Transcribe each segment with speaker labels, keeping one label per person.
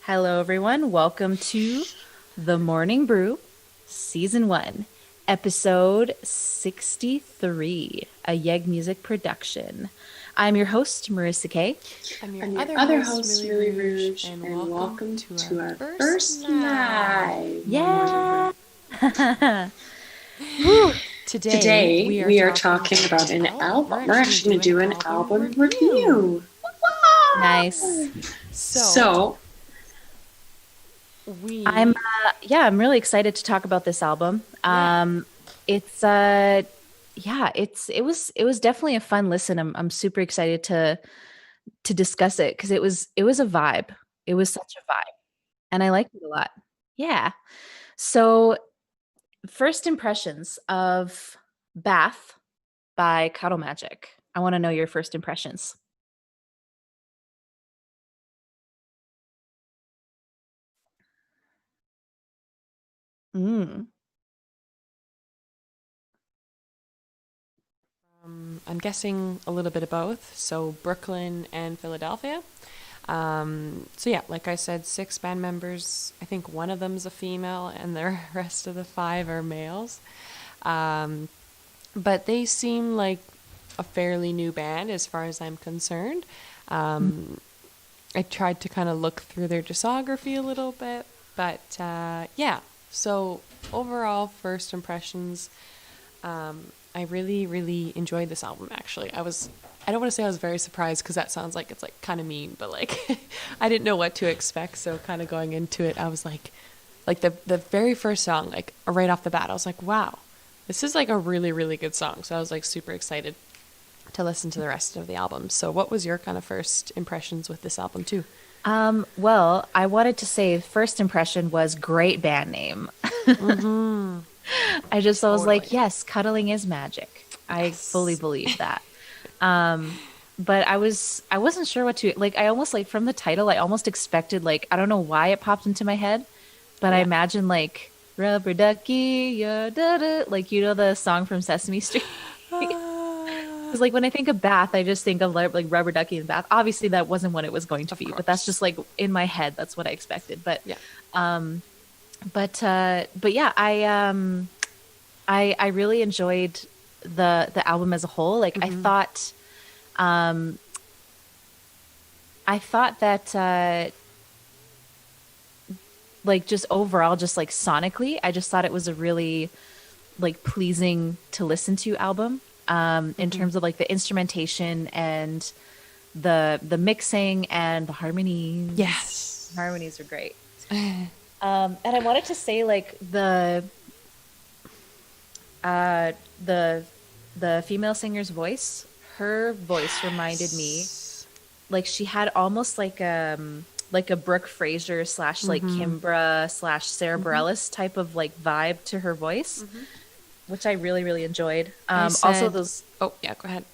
Speaker 1: Hello, everyone. Welcome to The Morning Brew, Season 1, Episode 63, a Yeg Music production. I'm your host, Marissa Kay.
Speaker 2: I'm your
Speaker 3: I'm your
Speaker 2: other
Speaker 3: other
Speaker 2: host,
Speaker 3: host,
Speaker 2: Millie
Speaker 3: Millie
Speaker 2: Rouge,
Speaker 3: Rouge,
Speaker 2: and
Speaker 3: and
Speaker 2: welcome
Speaker 3: welcome
Speaker 2: to our
Speaker 3: to our
Speaker 2: first
Speaker 3: first
Speaker 2: live
Speaker 3: live
Speaker 1: Yeah.
Speaker 3: morning
Speaker 1: Woo.
Speaker 3: brew.
Speaker 2: Today,
Speaker 3: Today,
Speaker 2: we are
Speaker 3: we are
Speaker 2: talking
Speaker 3: talking
Speaker 2: about
Speaker 3: about
Speaker 2: an
Speaker 3: an
Speaker 2: album. We're
Speaker 3: album. We're
Speaker 2: actually
Speaker 3: actually
Speaker 2: going
Speaker 3: going
Speaker 2: to
Speaker 3: to
Speaker 2: do
Speaker 3: do
Speaker 2: an
Speaker 3: an
Speaker 2: album
Speaker 3: album
Speaker 2: review.
Speaker 3: review.
Speaker 1: Nice.
Speaker 2: So,
Speaker 3: So,
Speaker 1: I'm
Speaker 2: we,
Speaker 1: I'm really excited to talk about this album.
Speaker 2: yeah,
Speaker 1: It's it was definitely a fun listen. I'm super excited to discuss it because it was a vibe. It was such a vibe. And I liked it a lot. Yeah. So, first impressions of Bath by Cuddle Magic. I want to know your first impressions. Mm.
Speaker 2: I'm guessing a little bit of both. So, Brooklyn and Philadelphia. So yeah, like I said, six band members. I think one of them's a female, and the rest of the five are males. Um, but they seem like a fairly new band as far as I'm concerned. Um, I tried to kind of look through their discography a little bit, but yeah. So overall, first impressions, I really, really enjoyed this album. Actually, I don't want to say I was very surprised because that sounds like it's like kind of mean, but like I didn't know what to expect. So kind of going into it, I was like the very first song, like right off the bat, I was like, wow, this is like a really, really good song. So I was like super excited to listen to the rest of the album. So what was your kind of first impressions with this album too?
Speaker 1: Well, I wanted to say first impression was great band name. I was
Speaker 2: Totally.
Speaker 1: like, yes, cuddling is magic. I fully
Speaker 2: Yes.
Speaker 1: believe that. But I wasn't sure what to like. I almost like from the title, I almost expected like I don't know why it popped into my head, but I
Speaker 2: Yeah.
Speaker 1: imagine like rubber ducky, yeah, da da, like the song from Sesame Street. Because like when I think of Bath, I just think of like rubber ducky and Bath. Obviously, that wasn't what it was going to
Speaker 2: Of
Speaker 1: be, but that's just
Speaker 2: course.
Speaker 1: like in my head. That's what I expected.
Speaker 2: Yeah.
Speaker 1: But yeah, I really enjoyed the album as a whole. Like um I thought that like just overall, just like sonically, I just thought it was a really like pleasing to listen to album. In terms of like the instrumentation and the mixing and the harmonies.
Speaker 2: Yes.
Speaker 1: Harmonies are great. And I wanted to say like uh the the female singer's voice, her voice reminded me
Speaker 2: Yes.
Speaker 1: like she had almost like a Brooke Fraser slash like Kimbra slash Sarah Bareilles type of like vibe to her voice, which I really really enjoyed.
Speaker 2: I
Speaker 1: Also
Speaker 2: said,
Speaker 1: those
Speaker 2: oh, yeah, go ahead.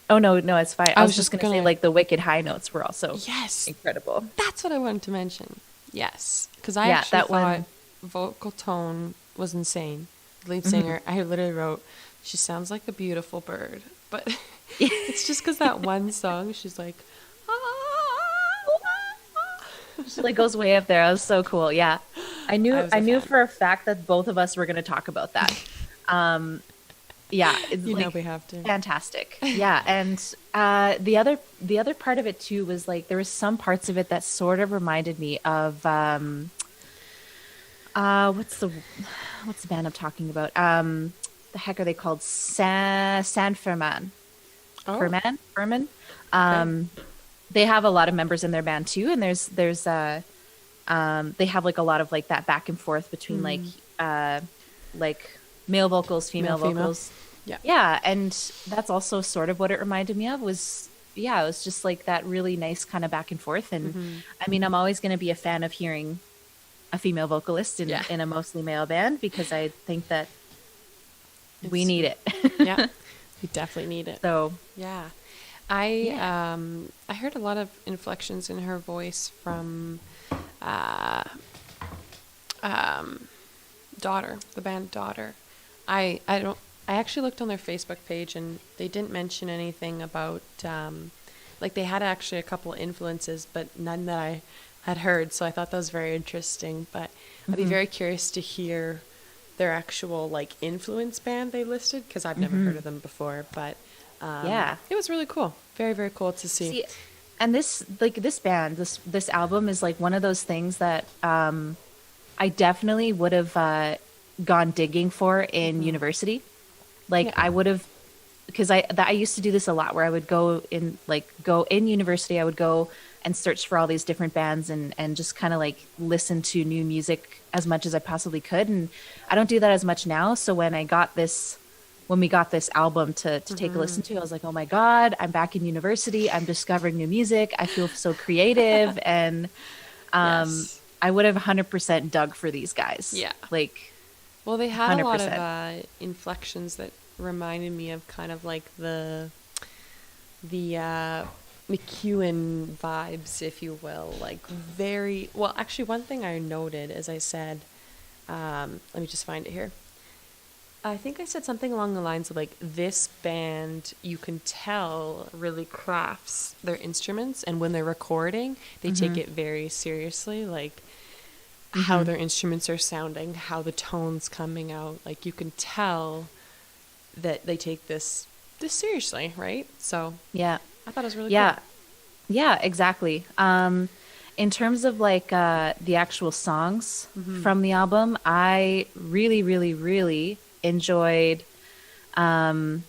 Speaker 1: oh no it's fine. I
Speaker 2: I
Speaker 1: was
Speaker 2: was
Speaker 1: just
Speaker 2: just
Speaker 1: gonna say
Speaker 2: gonna,
Speaker 1: like the wicked high notes were also
Speaker 2: yes,
Speaker 1: incredible.
Speaker 2: that's what I wanted to mention. Yes. Because I
Speaker 1: Yeah,
Speaker 2: actually
Speaker 1: that
Speaker 2: thought
Speaker 1: one.
Speaker 2: vocal tone was insane. The lead singer, I literally wrote, she sounds like a beautiful bird. But it's just because that one song, she's like,
Speaker 1: She like goes way up there. That was so cool. Yeah.
Speaker 2: I was
Speaker 1: I
Speaker 2: a
Speaker 1: knew
Speaker 2: fan.
Speaker 1: for a fact that both of us were going to talk about that. Um yeah, it's
Speaker 2: You know
Speaker 1: like
Speaker 2: we have to.
Speaker 1: fantastic. Yeah, and the other part of it too was like there was some parts of it that sort of reminded me of what's the band I'm talking about? The heck are they called? San Ferman.
Speaker 2: Oh,
Speaker 1: Furman.
Speaker 2: okay.
Speaker 1: They have a lot of members in their band too, and there's they have like a lot of like that back and forth between like male vocals,
Speaker 2: Male,
Speaker 1: female
Speaker 2: female.
Speaker 1: vocals.
Speaker 2: Yeah.
Speaker 1: Yeah, and that's also sort of what it reminded me of was yeah, it was just like that really nice kind of back and forth. And I mean, I'm always going to be a fan of hearing a female vocalist
Speaker 2: Yeah.
Speaker 1: in a mostly male band because I think that we
Speaker 2: It's,
Speaker 1: need it.
Speaker 2: yeah. We definitely need it.
Speaker 1: So,
Speaker 2: Yeah.
Speaker 1: yeah.
Speaker 2: I heard a lot of inflections in her voice from uh Daughter, the band Daughter. I don't I actually looked on their Facebook page and they didn't mention anything about like they had actually a couple influences but none that I had heard. So I thought that was very interesting. But I'd be
Speaker 1: Hmm.
Speaker 2: very curious to hear their actual like influence band they listed because I've never heard
Speaker 1: Hmm.
Speaker 2: of them before. But
Speaker 1: Yeah.
Speaker 2: it was really cool. Very, very cool to see.
Speaker 1: See, and this like this band, this album is like one of those things that I definitely would have gone digging for in university. Like
Speaker 2: Yeah.
Speaker 1: I would have, because I used to do this a lot where I would go in university, I would go and search for all these different bands and just kind of like listen to new music as much as I possibly could. And I don't do that as much now. So when we got this album to take a listen to, I was like, oh my God, I'm back in university. I'm discovering new music. I feel so creative. And
Speaker 2: Yes.
Speaker 1: I would have 100% dug for these guys.
Speaker 2: Yeah.
Speaker 1: Like
Speaker 2: Well, they had a lot of
Speaker 1: 100%.
Speaker 2: inflections that reminded me of kind of like the McEwen vibes, if you will. Like very well. Actually, one thing I noted, as I said, let me just find it here. I think I said something along the lines of like this band, you can tell really crafts their instruments, and when they're recording, they take it very seriously. Like how their instruments are sounding, how the tone's coming out. Like you can tell that they take this seriously, right? So
Speaker 1: Yeah.
Speaker 2: I thought it was really cool.
Speaker 1: Yeah. Yeah, exactly. In terms of like the actual songs from the album, I really, really, really enjoyed. I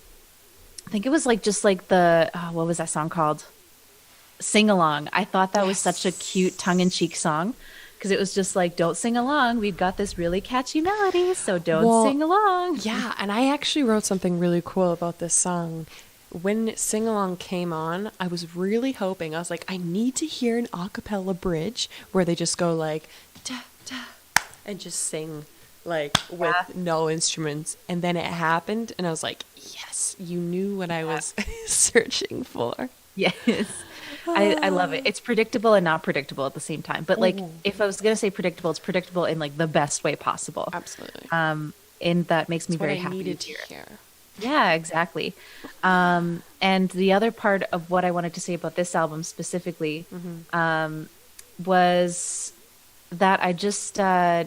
Speaker 1: think it was like just like what was that song called? Sing Along. I thought that was such a cute
Speaker 2: Yes.
Speaker 1: tongue-in-cheek song because it was just like, don't sing along. We've got this really catchy melody, so don't
Speaker 2: Well,
Speaker 1: sing along.
Speaker 2: yeah, and I actually wrote something really cool about this song. When Sing Along came on, I was really hoping, I was like, I need to hear an a cappella bridge where they just go like, da, da, and just sing like with
Speaker 1: Yeah.
Speaker 2: no instruments. And then it happened, and I was like, yes, you knew what I was searching for.
Speaker 1: Yes. I love it. It's predictable and not predictable at the same time. But like if I was gonna say predictable, it's predictable in like the best way possible.
Speaker 2: Absolutely.
Speaker 1: And that makes me
Speaker 2: It's what
Speaker 1: very
Speaker 2: I
Speaker 1: happy
Speaker 2: needed
Speaker 1: to
Speaker 2: to
Speaker 1: hear.
Speaker 2: hear.
Speaker 1: Yeah, exactly. And the other part of what I wanted to say about this album specifically was that I just it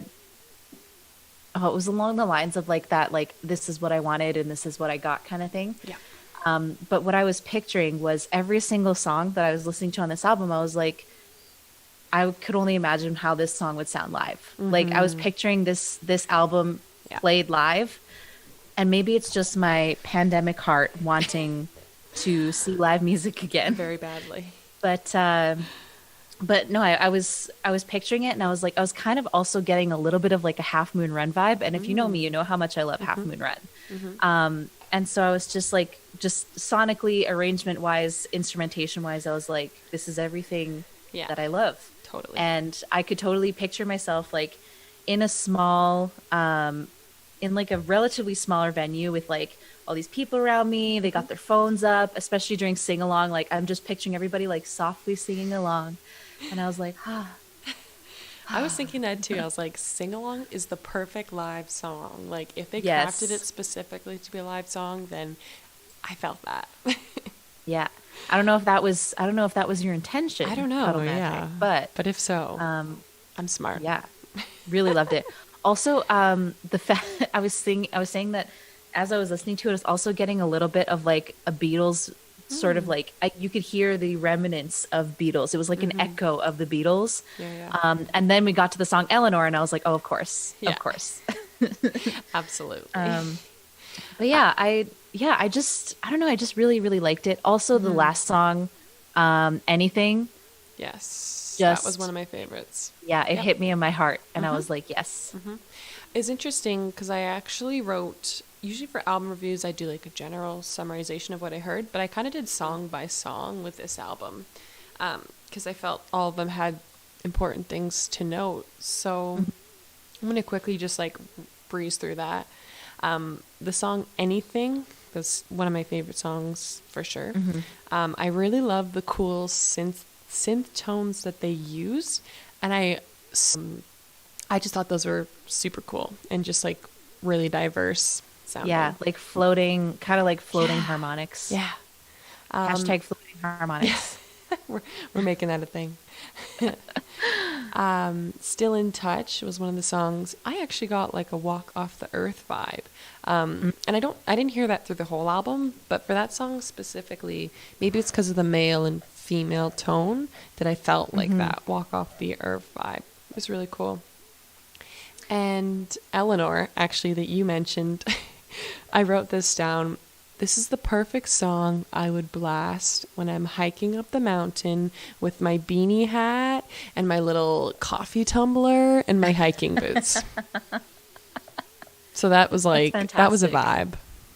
Speaker 1: was along the lines of like that, like this is what I wanted and this is what I got kind of thing.
Speaker 2: Yeah.
Speaker 1: But what I was picturing was every single song that I was listening to on this album, I was like, I could only imagine how this song would sound live. Like I was picturing this album
Speaker 2: Yeah.
Speaker 1: played live, and maybe it's just my pandemic heart wanting to see live music again.
Speaker 2: Very badly.
Speaker 1: But no, I was picturing it, and I was like, I was kind of also getting a little bit of like a Half Moon Run vibe. And if you know me, you know how much I love Half Moon Run. And so I was just like, just sonically, arrangement wise, instrumentation wise, I was like, this is everything
Speaker 2: Yeah.
Speaker 1: that I love.
Speaker 2: Totally.
Speaker 1: And I could totally picture myself like in a small, in like a relatively smaller venue with like all these people around me. They got their phones up, especially during sing along. Like I'm just picturing everybody like softly singing along. And I was like, ah,
Speaker 2: I was thinking that too. I was like, sing along is the perfect live song. Like, if they
Speaker 1: yes.
Speaker 2: crafted it specifically to be a live song, then I felt that.
Speaker 1: Yeah. I don't know if that was your intention.
Speaker 2: I don't know.
Speaker 1: Puddle Magic,
Speaker 2: Yeah.
Speaker 1: but
Speaker 2: If so, I'm smart.
Speaker 1: yeah, really loved it. Also, the fact I was saying that as I was listening to it, I was also getting a little bit of like a Beatles sort of like you could hear the remnants of Beatles. It was like an echo of the Beatles.
Speaker 2: Yeah, yeah.
Speaker 1: And then we got to the song Eleanor, and I was like, oh, of course,
Speaker 2: Yeah.
Speaker 1: of course.
Speaker 2: Absolutely.
Speaker 1: But I don't know, I just really, really liked it. Also, the last song, Anything,
Speaker 2: Yes. That was
Speaker 1: just
Speaker 2: one of my favorites.
Speaker 1: yeah, it
Speaker 2: Yep.
Speaker 1: hit me in my heart, and I was like, yes.
Speaker 2: It's interesting because I actually wrote, usually for album reviews, I do like a general summarization of what I heard, but I kind of did song by song with this album because I felt all of them had important things to note. So I'm going to quickly just like breeze through that. The song Anything was one of my favorite songs for sure. I really love the cool synth tones that they use, and I just thought those were super cool and just like really diverse sounding.
Speaker 1: Yeah, like floating, kind of like floating harmonics.
Speaker 2: Yeah.
Speaker 1: Hashtag floating harmonics.
Speaker 2: we're, we're making that a thing. Still in Touch was one of the songs. I actually got like a Walk Off the Earth vibe. And I didn't hear that through the whole album, but for that song specifically, maybe it's because of the male and female tone that I felt like that Walk Off the Earth vibe. It was really cool. And Eleanor, actually, that you mentioned, I wrote this down. This is the perfect song I would blast when I'm hiking up the mountain with my beanie hat and my little coffee tumbler and my hiking boots. So that was like, that was a vibe.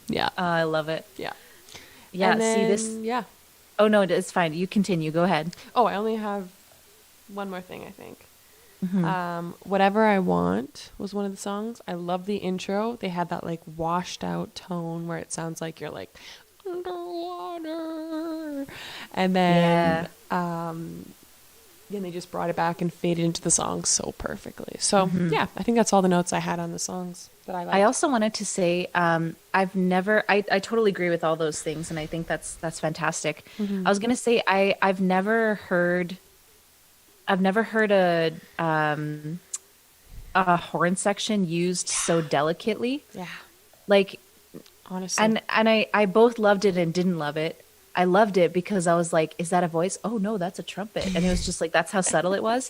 Speaker 2: Yeah.
Speaker 1: I love it.
Speaker 2: Yeah.
Speaker 1: Yeah.
Speaker 2: And then,
Speaker 1: See this?
Speaker 2: Yeah.
Speaker 1: Oh, no, it's fine. You continue. Go ahead.
Speaker 2: Oh, I only have one more thing, I think. Whatever I Want was one of the songs. I love the intro. They had that like washed out tone where it sounds like you're like underwater, and then then they just brought it back and faded into the song so perfectly. So yeah, I think that's all the notes I had on the songs that I liked.
Speaker 1: I also wanted to say I've never I totally agree with all those things, and I think that's fantastic. I was gonna say I've never heard a horn section used so delicately.
Speaker 2: Yeah.
Speaker 1: Like,
Speaker 2: honestly.
Speaker 1: and I both loved it and didn't love it. I loved it because I was like, is that a voice? Oh no, that's a trumpet. And it was just like, that's how subtle it was.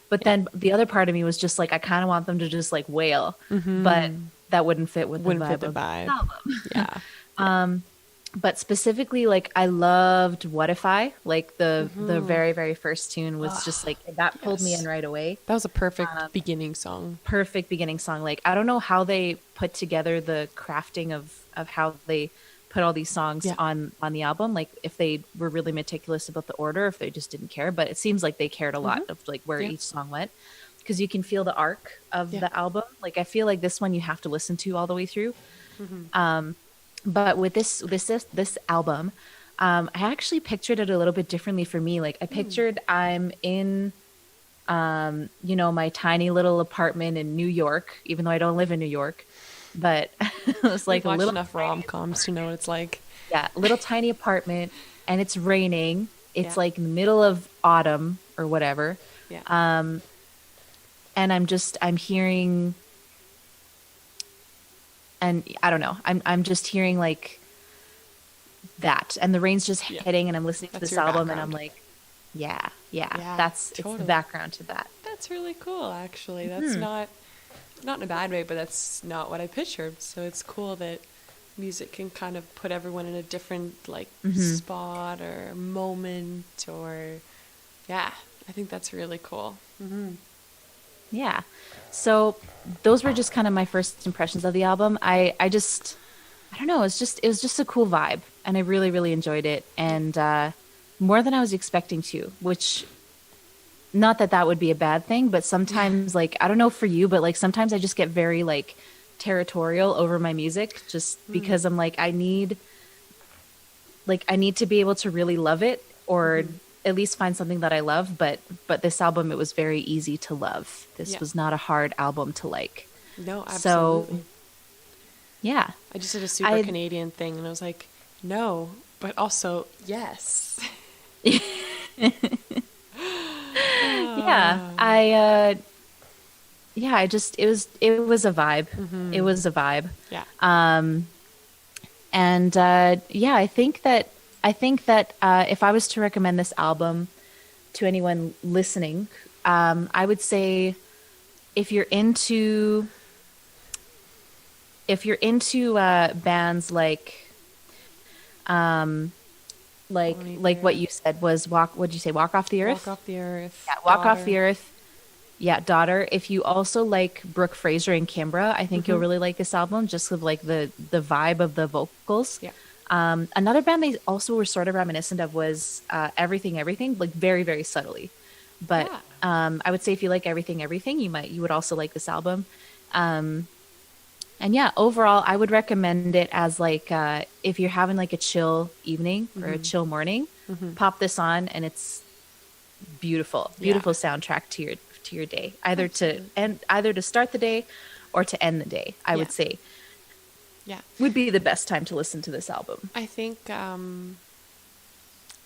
Speaker 1: But then the other part of me was just like, I kind of want them to just like wail, but that wouldn't fit with the vibe of the album.
Speaker 2: Yeah.
Speaker 1: But specifically, like, I loved What If I, like the very, very first tune was just like, that pulled me in right away.
Speaker 2: That was a perfect beginning song.
Speaker 1: Perfect beginning song. Like, I don't know how they put together the crafting of how they put all these songs on the album. Like, if they were really meticulous about the order, if they just didn't care. But it seems like they cared a lot of like where each song went, because you can feel the arc of the album. Like, I feel like this one you have to listen to all the way through. But with this album, I actually pictured it a little bit differently for me. Like, I pictured I'm in, my tiny little apartment in New York, even though I don't live in New York. But it was like
Speaker 2: We've
Speaker 1: a
Speaker 2: watched
Speaker 1: little
Speaker 2: enough rom-coms to know what it's like.
Speaker 1: Yeah, little tiny apartment, and it's raining. It's like in the middle of autumn or whatever.
Speaker 2: Yeah.
Speaker 1: And I'm hearing. And I don't know, I'm just hearing like that, and the rain's just hitting, and I'm listening to this album,
Speaker 2: background.
Speaker 1: and I'm like, yeah, that's
Speaker 2: totally.
Speaker 1: it's the background to that.
Speaker 2: That's really cool, actually. That's not in a bad way, but that's not what I pictured. So it's cool that music can kind of put everyone in a different like spot or moment, or I think that's really cool.
Speaker 1: Yeah. So those were just kind of my first impressions of the album. I don't know, it was just a cool vibe, and I really, really enjoyed it, and more than I was expecting to, which, not that would be a bad thing, but sometimes, like, I don't know for you, but like sometimes I just get very like territorial over my music, just because I'm like, I need to be able to really love it, or at least find something that I love. But this album, it was very easy to love. This was not a hard album to like.
Speaker 2: No, absolutely.
Speaker 1: So, yeah.
Speaker 2: I just did a super Canadian thing, and I was like, no, but also yes.
Speaker 1: Yeah. It was a vibe. It was a vibe.
Speaker 2: Yeah.
Speaker 1: I think that if I was to recommend this album to anyone listening, I would say if you're into bands like what you said was what'd you say? Walk Off the Earth?
Speaker 2: Walk Off the Earth.
Speaker 1: Yeah, Walk Off the Earth. Yeah, Daughter. If you also like Brooke Fraser and Kimbra, I think you'll really like this album, just with like the vibe of the vocals.
Speaker 2: Yeah.
Speaker 1: Another band they also were sort of reminiscent of was Everything, like very, very subtly. But I would say if you like Everything, you would also like this album. And yeah, overall, I would recommend it as like if you're having like a chill evening or a chill morning, pop this on, and it's beautiful soundtrack to your day, either to start the day or to end the day. I would say. Yeah, would be the best time to listen to this album.
Speaker 2: I think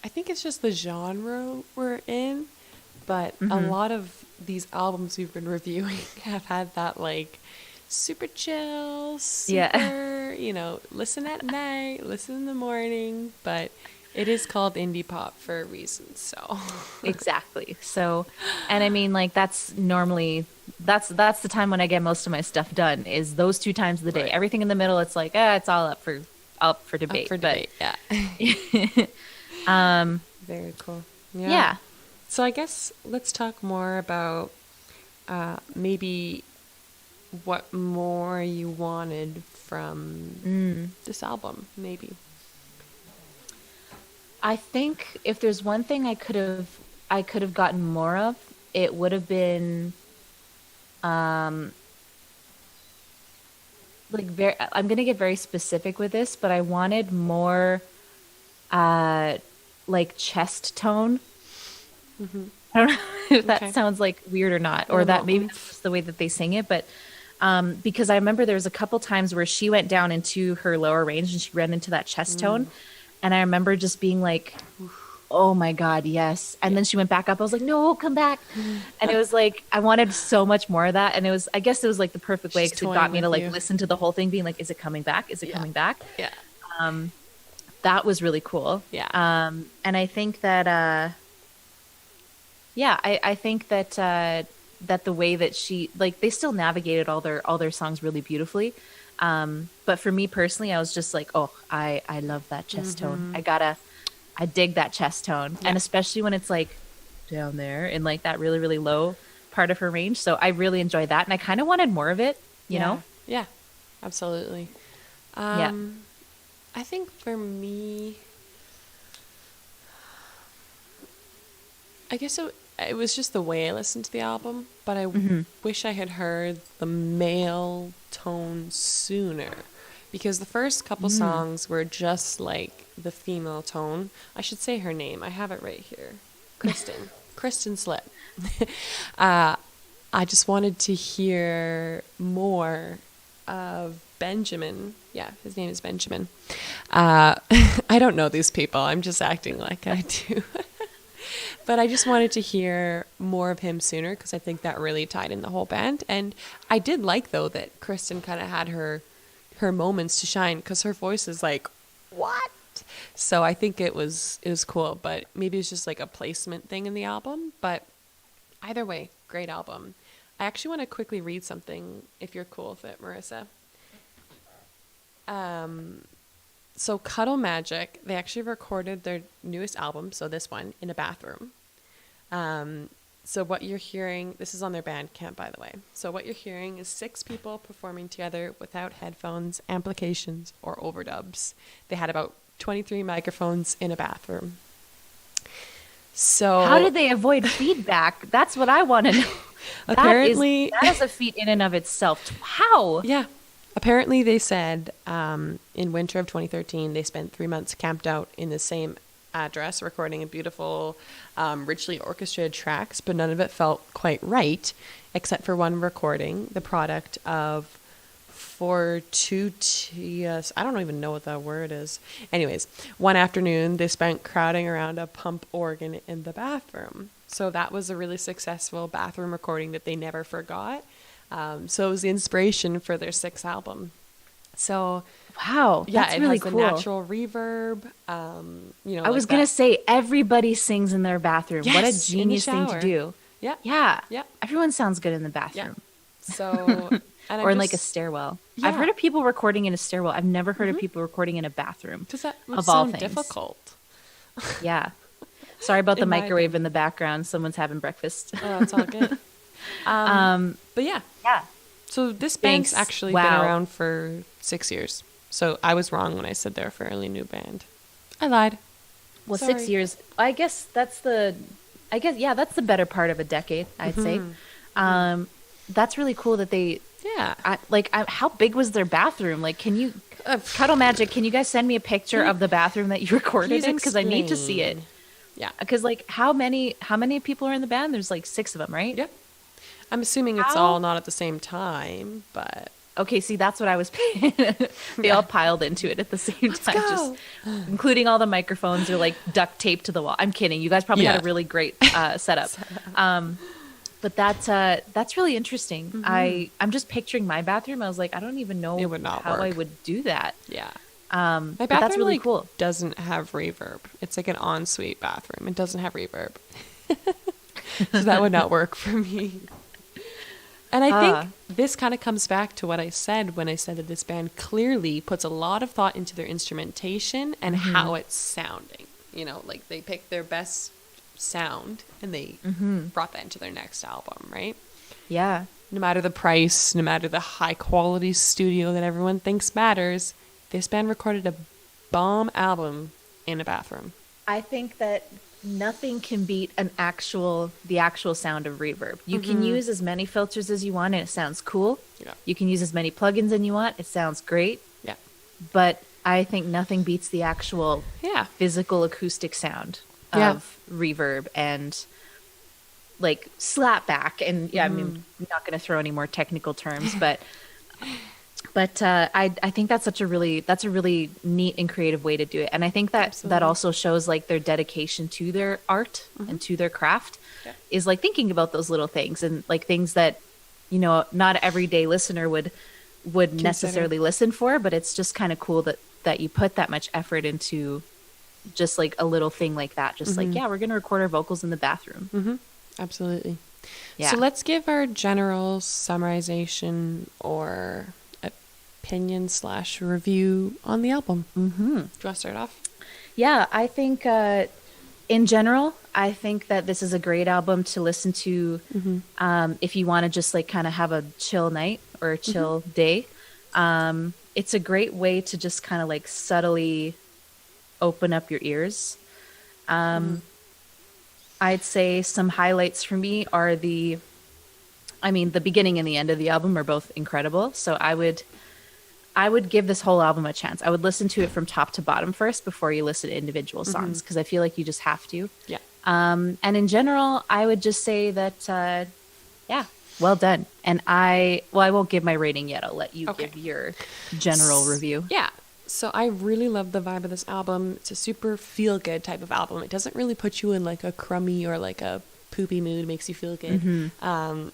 Speaker 2: I think it's just the genre we're in, but a
Speaker 1: Mm-hmm.
Speaker 2: lot of these albums we've been reviewing have had that like super chill,
Speaker 1: Yeah.
Speaker 2: super, listen at night, listen in the morning, but it is called indie pop for a reason, so.
Speaker 1: Exactly. So, and I mean, like that's normally that's the time when I get most of my stuff done is those two times of the day.
Speaker 2: Right.
Speaker 1: Everything in the middle, it's like, it's all up for
Speaker 2: Up
Speaker 1: debate.
Speaker 2: for
Speaker 1: But
Speaker 2: debate, yeah.
Speaker 1: um,
Speaker 2: Very cool. Yeah.
Speaker 1: yeah,
Speaker 2: So I guess let's talk more about maybe what more you wanted from this album, maybe.
Speaker 1: I think if there's one thing I could have gotten more of, it would have been like very. I'm gonna get very specific with this, but I wanted more uh like chest tone. I don't know if that
Speaker 2: Okay.
Speaker 1: sounds like weird or not, or
Speaker 2: Well,
Speaker 1: that
Speaker 2: no.
Speaker 1: maybe that's just the way that they sing it. But because I remember there was a couple times where she went down into her lower range and she ran into that chest tone, and I remember just being like, "Oh my God, yes!" And
Speaker 2: Yeah.
Speaker 1: then she went back up. I was like, "No, come back!" And it was like I wanted so much more of that, and I guess it was like the perfect way
Speaker 2: She's
Speaker 1: because it got
Speaker 2: toying
Speaker 1: me to
Speaker 2: with
Speaker 1: like
Speaker 2: you.
Speaker 1: listen to the whole thing, being like, "Is it coming back? Is it
Speaker 2: Yeah.
Speaker 1: coming back?"
Speaker 2: Yeah.
Speaker 1: That was really cool.
Speaker 2: Yeah.
Speaker 1: And I think that yeah, I think that that the way that she like they still navigated all their songs really beautifully. But for me personally, I was just like, oh, I love that chest tone. I dig that chest tone,
Speaker 2: Yeah.
Speaker 1: and especially when it's like down there in like that really really low part of her range. So I really enjoyed that, and I kind of wanted more of it. You
Speaker 2: Yeah.
Speaker 1: know?
Speaker 2: Yeah. Absolutely.
Speaker 1: Yeah.
Speaker 2: I think for me, I guess it was just the way I listened to the album, but I wish I had heard the male tone sooner. Because the first couple songs were just like the female tone. I should say her name. I have it right here. Kristen. Kristen Slip. I just wanted to hear more of Benjamin. Yeah, his name is Benjamin. I don't know these people. I'm just acting like I do. But I just wanted to hear more of him sooner because I think that really tied in the whole band. And I did like, though, that Kristen kind of had her moments to shine because her voice is like, what? So I think it was cool, but maybe it's just like a placement thing in the album. But either way, great album. I actually want to quickly read something if you're cool with it, Marissa. So Cuddle Magic, they actually recorded their newest album, so this one, in a bathroom. So what you're hearing, this is on their Bandcamp, by the way. So what you're hearing is 6 people performing together without headphones, amplifications, or overdubs. They had about 23 microphones in a bathroom. So
Speaker 1: How did they avoid feedback? That's what I want to know.
Speaker 2: apparently,
Speaker 1: That is a feat in and of itself. How?
Speaker 2: yeah. Apparently, they said in winter of 2013, they spent 3 months camped out in the same address, recording a beautiful, richly orchestrated tracks, but none of it felt quite right, except for one recording, the product of fortuitous, I don't even know what that word is. Anyways, one afternoon, they spent crowding around a pump organ in the bathroom. So that was a really successful bathroom recording that they never forgot. So it was the inspiration for their 6th album. So
Speaker 1: Wow,
Speaker 2: yeah,
Speaker 1: that's
Speaker 2: it
Speaker 1: really
Speaker 2: has the
Speaker 1: cool.
Speaker 2: natural reverb.
Speaker 1: I was gonna say everybody sings in their bathroom. What a
Speaker 2: Yes, in the
Speaker 1: genius thing to
Speaker 2: shower.
Speaker 1: do.
Speaker 2: Yeah,
Speaker 1: Yeah,
Speaker 2: yeah,
Speaker 1: everyone sounds good in the
Speaker 2: yeah.
Speaker 1: bathroom
Speaker 2: So, and
Speaker 1: or
Speaker 2: I'm
Speaker 1: in like a
Speaker 2: just,
Speaker 1: stairwell.
Speaker 2: yeah,
Speaker 1: I've heard of people recording in a stairwell. I've never heard of people recording in a bathroom.
Speaker 2: because that would
Speaker 1: Of all
Speaker 2: sound
Speaker 1: things,
Speaker 2: difficult.
Speaker 1: yeah. Sorry about the
Speaker 2: In my
Speaker 1: microwave in
Speaker 2: opinion.
Speaker 1: the background. Someone's having breakfast.
Speaker 2: Oh, it's all good. But yeah,
Speaker 1: Yeah.
Speaker 2: so this band's
Speaker 1: Thanks.
Speaker 2: actually been
Speaker 1: Wow.
Speaker 2: around for 6 years. So I was wrong when I said they're a fairly new band. I lied.
Speaker 1: Well,
Speaker 2: Sorry.
Speaker 1: 6 years. I guess that's the. I guess yeah, that's the better part of a decade. I'd say. That's really cool that they.
Speaker 2: Yeah.
Speaker 1: How big was their bathroom? Like, can you, Cuddle Magic? Can you guys send me a picture of the bathroom that you recorded
Speaker 2: Please
Speaker 1: in? Because I need to see it.
Speaker 2: explain. Yeah.
Speaker 1: Because like, how many people are in the band? There's like 6 of them, right?
Speaker 2: Yep. I'm assuming it's
Speaker 1: How-
Speaker 2: all not at the same time, but
Speaker 1: Okay, see, that's what I was paying. They all piled into it at the same time, just
Speaker 2: go.
Speaker 1: including all the microphones are like duct taped to the wall. I'm kidding. You guys probably had
Speaker 2: Yeah.
Speaker 1: a really great setup. But that's really interesting. I'm just picturing my bathroom. I was like, I don't even know
Speaker 2: It would not
Speaker 1: how I
Speaker 2: work.
Speaker 1: would do that.
Speaker 2: Yeah.
Speaker 1: My
Speaker 2: My
Speaker 1: but that's
Speaker 2: bathroom
Speaker 1: really
Speaker 2: like
Speaker 1: cool.
Speaker 2: doesn't have reverb. It's like an ensuite bathroom. It doesn't have reverb. So that would not work for me. And I think this kind of comes back to what I said when I said that this band clearly puts a lot of thought into their instrumentation and how it's sounding. You know, like they picked their best sound and they brought that into their next album, right?
Speaker 1: Yeah.
Speaker 2: No matter the price, no matter the high quality studio that everyone thinks matters, this band recorded a bomb album in a bathroom.
Speaker 1: I think that nothing can beat the actual sound of reverb. You can use as many filters as you want and it sounds cool.
Speaker 2: Yeah.
Speaker 1: You can use as many plugins as you want. It sounds great.
Speaker 2: Yeah.
Speaker 1: But I think nothing beats the actual physical acoustic sound of reverb and like slap back. And I mean, I'm not going to throw any more technical terms, but I think that's a really neat and creative way to do it. And I think that also shows like their dedication to their art and to their craft is like thinking about those little things and like things that, you know, not everyday listener would necessarily listen for, but it's just kind of cool that you put that much effort into just like a little thing like that. Just like, we're going to record our vocals in the bathroom.
Speaker 2: Absolutely.
Speaker 1: Yeah.
Speaker 2: So let's give our general summarization or opinion / review on the album. Do you want to start off?
Speaker 1: Yeah, I think in general, I think that this is a great album to listen to if you want to just like kind of have a chill night or a chill day. It's a great way to just kind of like subtly open up your ears. I'd say some highlights for me are the beginning and the end of the album are both incredible. So I would give this whole album a chance. I would listen to it from top to bottom first before you listen to individual songs because I feel like you just have to.
Speaker 2: Yeah.
Speaker 1: And in general, I would just say that, well done. And I won't give my rating yet. I'll let you give your general review.
Speaker 2: Yeah. So I really love the vibe of this album. It's a super feel-good type of album. It doesn't really put you in like a crummy or like a poopy mood. It makes you feel good. And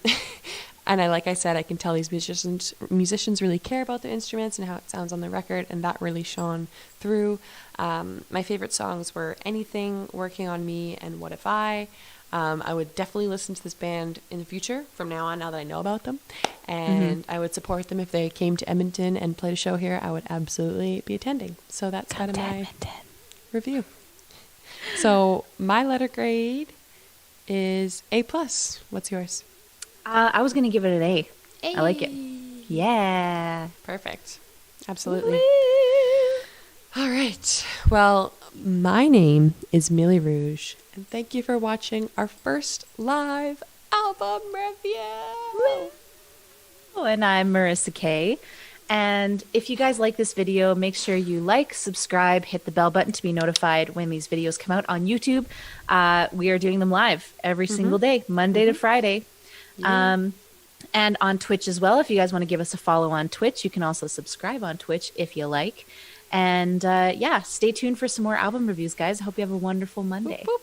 Speaker 2: like I said, I can tell these musicians really care about their instruments and how it sounds on the record, and that really shone through. My favorite songs were Anything, Working on Me, and What If I would definitely listen to this band in the future from now on, now that I know about them. And I would support them if they came to Edmonton and played a show here. I would absolutely be attending. So that's kind of my review. So my letter grade is A+. What's yours?
Speaker 1: I was going to give it an A. I like it. Yeah.
Speaker 2: Perfect. Absolutely. All right. Well, my name is Millie Rouge, and thank you for watching our first live album review.
Speaker 1: And I'm Marissa Kay. And if you guys like this video, make sure you like, subscribe, hit the bell button to be notified when these videos come out on YouTube. We are doing them live every single day, Monday to Friday. Yeah. And on Twitch as well. If you guys want to give us a follow on Twitch, you can also subscribe on Twitch if you like. And stay tuned for some more album reviews, guys. I hope you have a wonderful Monday.
Speaker 2: Boop, boop.